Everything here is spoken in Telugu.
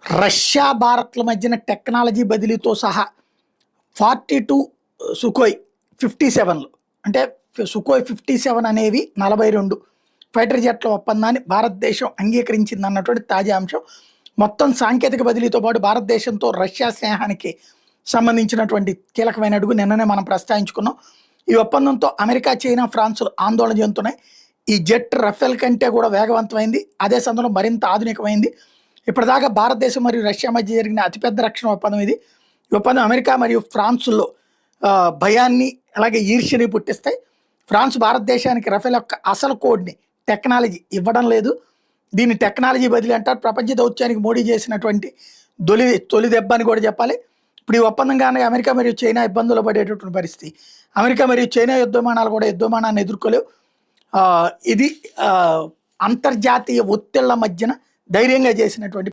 రష్యా భారత్ల మధ్యన టెక్నాలజీ బదిలీతో సహా 42 సుఖోయ్ 57లు అంటే సుఖోయ్ 57 అనేవి 42 ఫైటర్ జెట్ల ఒప్పందాన్ని భారతదేశం అంగీకరించింది అన్నటువంటి తాజా అంశం. మొత్తం సాంకేతిక బదిలీతో పాటు భారతదేశంతో రష్యా స్నేహానికి సంబంధించినటువంటి కీలకమైన అడుగు నిన్ననే మనం ప్రస్తావించుకున్నాం. ఈ ఒప్పందంతో అమెరికా, చైనా, ఫ్రాన్స్లు ఆందోళన చెందుతున్నాయి. ఈ జెట్ రఫేల్ కంటే కూడా వేగవంతమైంది, అదే సమయంలో మరింత ఆధునికమైంది. ఇప్పటిదాకా భారతదేశం మరియు రష్యా మధ్య జరిగిన అతిపెద్ద రక్షణ ఒప్పందం ఇది. ఈ ఒప్పందం అమెరికా మరియు ఫ్రాన్స్లో భయాన్ని అలాగే ఈర్ష్యని పుట్టిస్తాయి. ఫ్రాన్స్ భారతదేశానికి రఫేల్ యొక్క అసలు కోడ్ని టెక్నాలజీ ఇవ్వడం లేదు. దీన్ని టెక్నాలజీ బదిలీ అంటారు. ప్రపంచ దౌత్యానికి మోడీ చేసినటువంటి తొలి దెబ్బ అని కూడా చెప్పాలి. ఇప్పుడు ఈ ఒప్పందం కానీ అమెరికా మరియు చైనా ఇబ్బందులు పడేటటువంటి పరిస్థితి. అమెరికా మరియు చైనా యుద్ధ విమానాలు కూడా యుద్ధ విమానాన్ని ఎదుర్కోలేవు. ఇది అంతర్జాతీయ ఒత్తిళ్ల మధ్యన ధైర్యంగా చేసినటువంటి